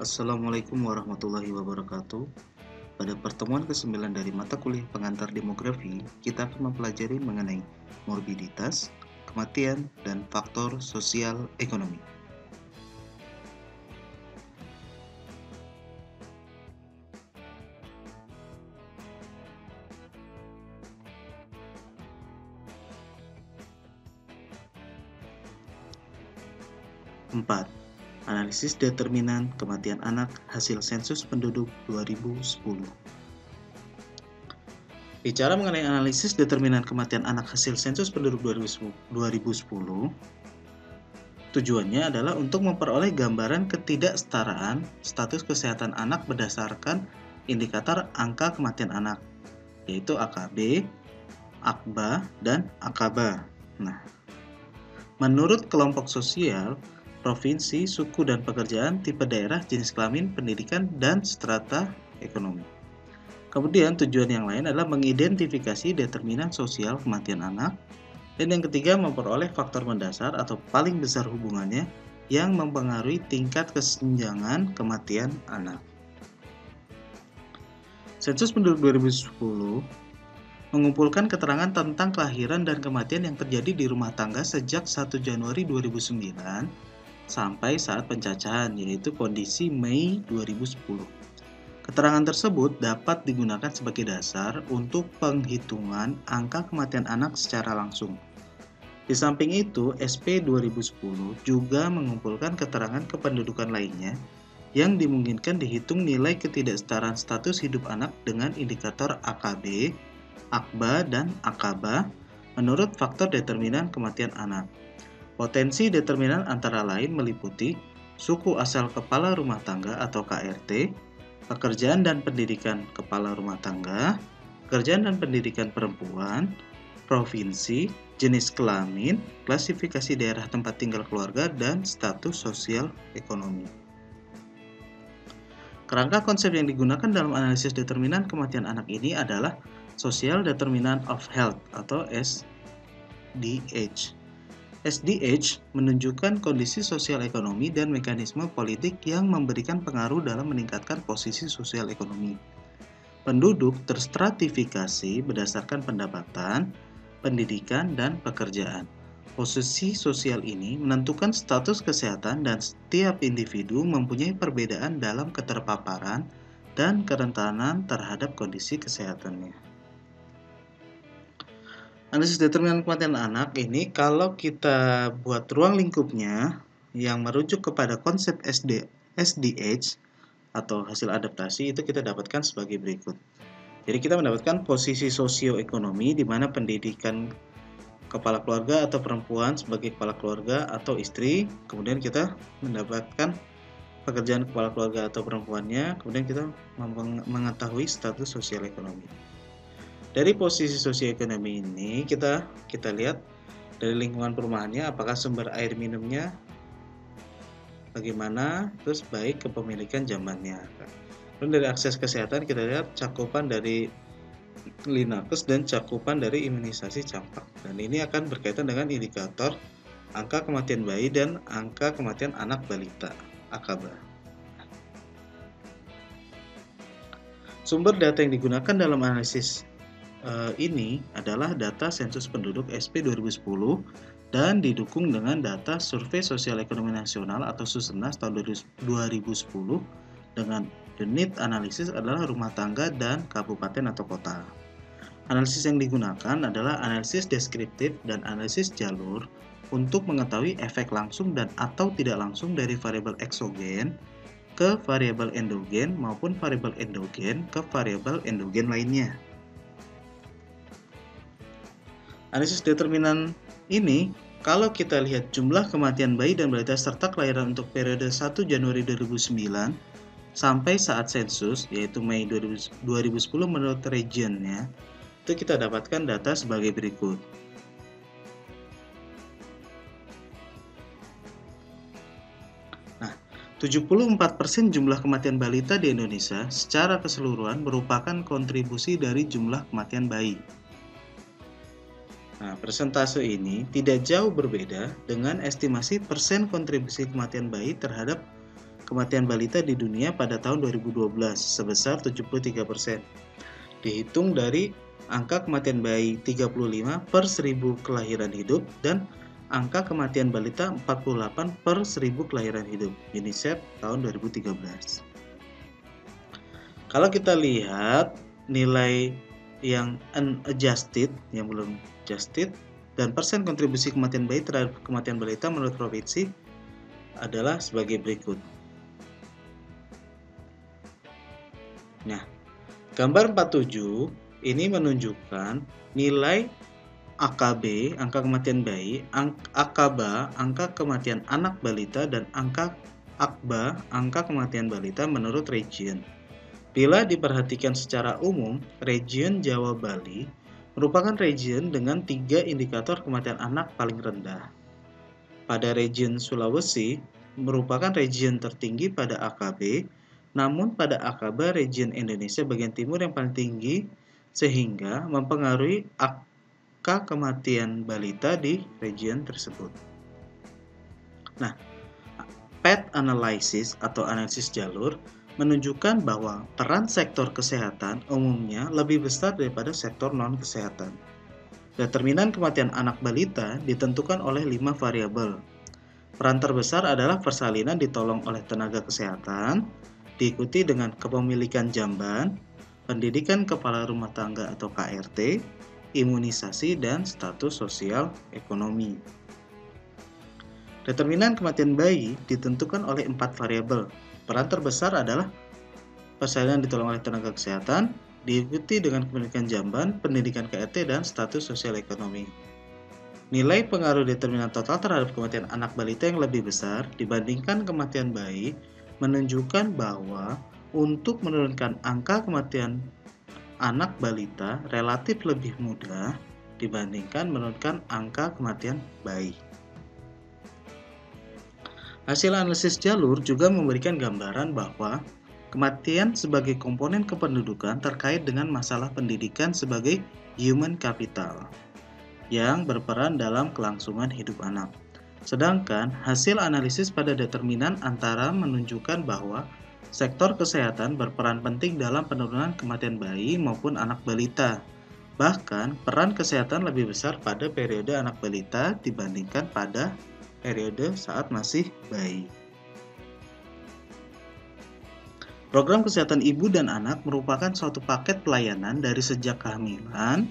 Assalamualaikum warahmatullahi wabarakatuh. Pada pertemuan ke-9 dari mata kuliah pengantar demografi, kita akan mempelajari mengenai morbiditas, kematian, dan faktor sosial ekonomi. Empat, analisis determinan kematian anak hasil sensus penduduk 2010. Bicara mengenai analisis determinan kematian anak hasil sensus penduduk 2010, tujuannya adalah untuk memperoleh gambaran ketidaksetaraan status kesehatan anak berdasarkan indikator angka kematian anak, yaitu AKB, AKBA, dan AKBA. Nah, menurut kelompok sosial, provinsi, suku dan pekerjaan, tipe daerah, jenis kelamin, pendidikan, dan strata ekonomi. Kemudian tujuan yang lain adalah mengidentifikasi determinan sosial kematian anak. Dan yang ketiga, memperoleh faktor mendasar atau paling besar hubungannya yang mempengaruhi tingkat kesenjangan kematian anak. Sensus penduduk 2010 mengumpulkan keterangan tentang kelahiran dan kematian yang terjadi di rumah tangga sejak 1 Januari 2009 sampai saat pencacahan, yaitu kondisi Mei 2010. Keterangan tersebut dapat digunakan sebagai dasar untuk penghitungan angka kematian anak secara langsung. Di samping itu, SP 2010 juga mengumpulkan keterangan kependudukan lainnya yang dimungkinkan dihitung nilai ketidaksetaraan status hidup anak dengan indikator AKB, AKBA, dan AKBA menurut faktor determinan kematian anak. Potensi determinan antara lain meliputi suku asal kepala rumah tangga atau KRT, pekerjaan dan pendidikan kepala rumah tangga, pekerjaan dan pendidikan perempuan, provinsi, jenis kelamin, klasifikasi daerah tempat tinggal keluarga, dan status sosial ekonomi. Kerangka konsep yang digunakan dalam analisis determinan kematian anak ini adalah Social Determinant of Health atau SDH. SDH menunjukkan kondisi sosial ekonomi dan mekanisme politik yang memberikan pengaruh dalam meningkatkan posisi sosial ekonomi. Penduduk terstratifikasi berdasarkan pendapatan, pendidikan, dan pekerjaan. Posisi sosial ini menentukan status kesehatan dan setiap individu mempunyai perbedaan dalam keterpaparan dan kerentanan terhadap kondisi kesehatannya. Analisis determinan kematian anak ini kalau kita buat ruang lingkupnya yang merujuk kepada konsep SDH atau hasil adaptasi itu kita dapatkan sebagai berikut. Jadi kita mendapatkan posisi sosioekonomi di mana pendidikan kepala keluarga atau perempuan sebagai kepala keluarga atau istri, kemudian kita mendapatkan pekerjaan kepala keluarga atau perempuannya, kemudian kita mengetahui status sosial ekonomi. Dari posisi sosioekonomi ini kita lihat dari lingkungan perumahannya, apakah sumber air minumnya bagaimana, terus baik kepemilikan jambannya. Kemudian dari akses kesehatan kita lihat cakupan dari Linakes dan cakupan dari imunisasi campak. Dan ini akan berkaitan dengan indikator angka kematian bayi dan angka kematian anak balita (AKBA). Sumber data yang digunakan dalam analisis ini adalah data sensus penduduk SP 2010 dan didukung dengan data Survei Sosial Ekonomi Nasional atau Susenas tahun 2010 dengan unit analisis adalah rumah tangga dan kabupaten atau kota. Analisis yang digunakan adalah analisis deskriptif dan analisis jalur untuk mengetahui efek langsung dan atau tidak langsung dari variabel eksogen ke variabel endogen maupun variabel endogen ke variabel endogen lainnya. Analisis determinan ini, kalau kita lihat jumlah kematian bayi dan balita serta kelahiran untuk periode 1 Januari 2009 sampai saat sensus, yaitu Mei 2010 menurut regionnya, itu kita dapatkan data sebagai berikut. Nah, 74% jumlah kematian balita di Indonesia secara keseluruhan merupakan kontribusi dari jumlah kematian bayi. Nah, persentase ini tidak jauh berbeda dengan estimasi persen kontribusi kematian bayi terhadap kematian balita di dunia pada tahun 2012 sebesar 73%. Dihitung dari angka kematian bayi 35 per 1000 kelahiran hidup dan angka kematian balita 48 per 1000 kelahiran hidup. UNICEF tahun 2013. Kalau kita lihat nilai yang unadjusted, yang belum adjusted, dan persen kontribusi kematian bayi terhadap kematian balita menurut provinsi adalah sebagai berikut. Nah, gambar 47 ini menunjukkan nilai AKB, angka kematian bayi, AKBA, angka kematian anak balita, dan angka AKBA, angka kematian balita menurut region. Bila diperhatikan secara umum, region Jawa Bali merupakan region dengan 3 indikator kematian anak paling rendah. Pada region Sulawesi merupakan region tertinggi pada AKB, namun pada AKBA region Indonesia bagian timur yang paling tinggi sehingga mempengaruhi angka kematian balita di region tersebut. Nah, PET analysis atau analisis jalur menunjukkan bahwa peran sektor kesehatan umumnya lebih besar daripada sektor non-kesehatan. Determinan kematian anak balita ditentukan oleh 5 variabel. Peran terbesar adalah persalinan ditolong oleh tenaga kesehatan, diikuti dengan kepemilikan jamban, pendidikan kepala rumah tangga atau KRT, imunisasi, dan status sosial ekonomi. Determinan kematian bayi ditentukan oleh 4 variabel. Peran terbesar adalah persalinan ditolong oleh tenaga kesehatan, diikuti dengan kepemilikan jamban, pendidikan KRT, dan status sosial ekonomi. Nilai pengaruh determinan total terhadap kematian anak balita yang lebih besar dibandingkan kematian bayi menunjukkan bahwa untuk menurunkan angka kematian anak balita relatif lebih mudah dibandingkan menurunkan angka kematian bayi. Hasil analisis jalur juga memberikan gambaran bahwa kematian sebagai komponen kependudukan terkait dengan masalah pendidikan sebagai human capital yang berperan dalam kelangsungan hidup anak. Sedangkan hasil analisis pada determinan antara menunjukkan bahwa sektor kesehatan berperan penting dalam penurunan kematian bayi maupun anak balita. Bahkan peran kesehatan lebih besar pada periode anak balita dibandingkan pada periode saat masih bayi. Program kesehatan ibu dan anak merupakan suatu paket pelayanan dari sejak kehamilan,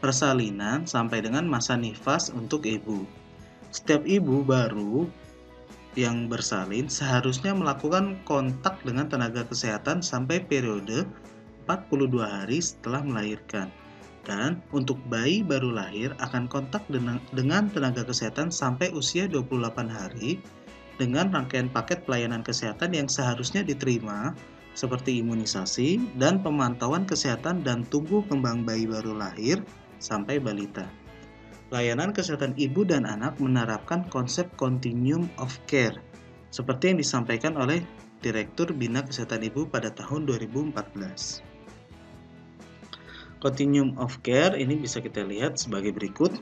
persalinan, sampai dengan masa nifas untuk ibu. Setiap ibu baru yang bersalin seharusnya melakukan kontak dengan tenaga kesehatan sampai periode 42 hari setelah melahirkan. Dan untuk bayi baru lahir akan kontak dengan tenaga kesehatan sampai usia 28 hari dengan rangkaian paket pelayanan kesehatan yang seharusnya diterima seperti imunisasi dan pemantauan kesehatan dan tumbuh kembang bayi baru lahir sampai balita. Layanan kesehatan ibu dan anak menerapkan konsep continuum of care seperti yang disampaikan oleh Direktur Bina Kesehatan Ibu pada tahun 2014. Continuum of care ini bisa kita lihat sebagai berikut.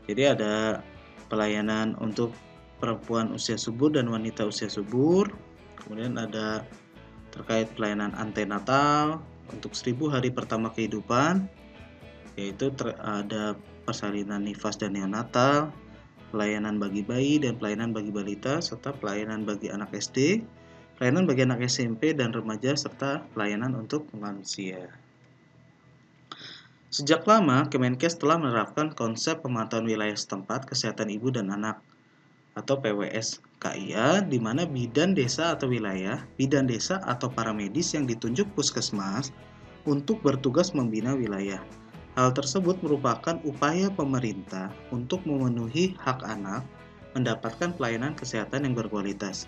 Jadi ada pelayanan untuk perempuan usia subur dan wanita usia subur. Kemudian ada terkait pelayanan antenatal untuk 1000 hari pertama kehidupan, yaitu ada persalinan nifas dan neonatal, pelayanan bagi bayi dan pelayanan bagi balita, serta pelayanan bagi anak SD, pelayanan bagi anak SMP dan remaja, serta pelayanan untuk lansia. Sejak lama, Kemenkes telah menerapkan konsep pemantauan wilayah setempat kesehatan ibu dan anak atau PWS KIA, di mana bidan desa atau wilayah, bidan desa atau para medis yang ditunjuk puskesmas untuk bertugas membina wilayah. Hal tersebut merupakan upaya pemerintah untuk memenuhi hak anak mendapatkan pelayanan kesehatan yang berkualitas.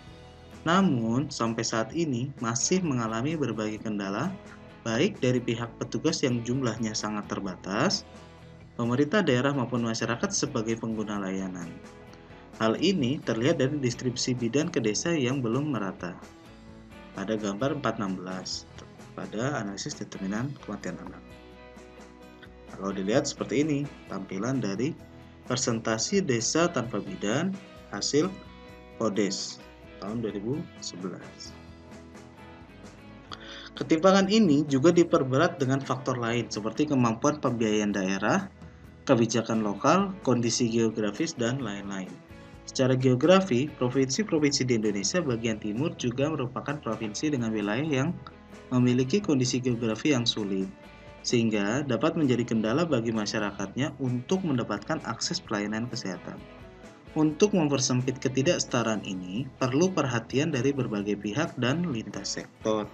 Namun, sampai saat ini masih mengalami berbagai kendala, baik dari pihak petugas yang jumlahnya sangat terbatas, pemerintah daerah maupun masyarakat sebagai pengguna layanan. Hal ini terlihat dari distribusi bidan ke desa yang belum merata. Pada gambar 416, pada analisis determinan kematian anak. Kalau dilihat seperti ini, tampilan dari presentasi desa tanpa bidan hasil PODES. tahun 2011. Ketimpangan ini juga diperberat dengan faktor lain seperti kemampuan pembiayaan daerah, kebijakan lokal, kondisi geografis, dan lain-lain. Secara geografi, provinsi-provinsi di Indonesia bagian timur juga merupakan provinsi dengan wilayah yang memiliki kondisi geografi yang sulit, sehingga dapat menjadi kendala bagi masyarakatnya untuk mendapatkan akses pelayanan kesehatan. Untuk mempersempit ketidaksetaraan ini, perlu perhatian dari berbagai pihak dan lintas sektor.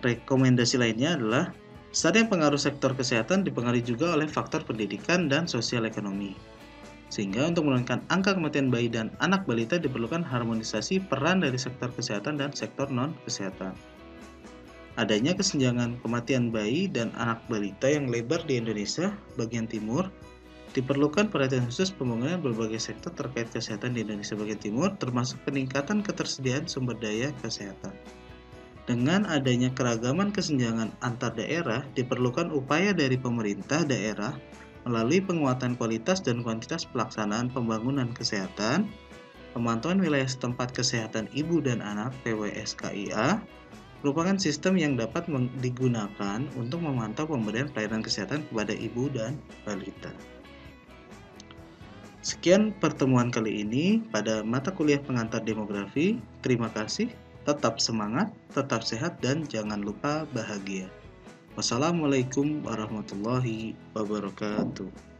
Rekomendasi lainnya adalah stadium pengaruh sektor kesehatan dipengaruhi juga oleh faktor pendidikan dan sosial ekonomi. Sehingga untuk menurunkan angka kematian bayi dan anak balita diperlukan harmonisasi peran dari sektor kesehatan dan sektor non-kesehatan. Adanya kesenjangan kematian bayi dan anak balita yang lebar di Indonesia bagian timur, diperlukan perhatian khusus pembangunan berbagai sektor terkait kesehatan di Indonesia bagian timur, termasuk peningkatan ketersediaan sumber daya kesehatan. Dengan adanya keragaman kesenjangan antar daerah, diperlukan upaya dari pemerintah daerah melalui penguatan kualitas dan kuantitas pelaksanaan pembangunan kesehatan, pemantauan wilayah setempat kesehatan ibu dan anak (PWSKIA) merupakan sistem yang dapat digunakan untuk memantau pemberian pelayanan kesehatan kepada ibu dan balita. Sekian pertemuan kali ini pada mata kuliah pengantar demografi. Terima kasih. Tetap semangat, tetap sehat, dan jangan lupa bahagia. Wassalamualaikum warahmatullahi wabarakatuh.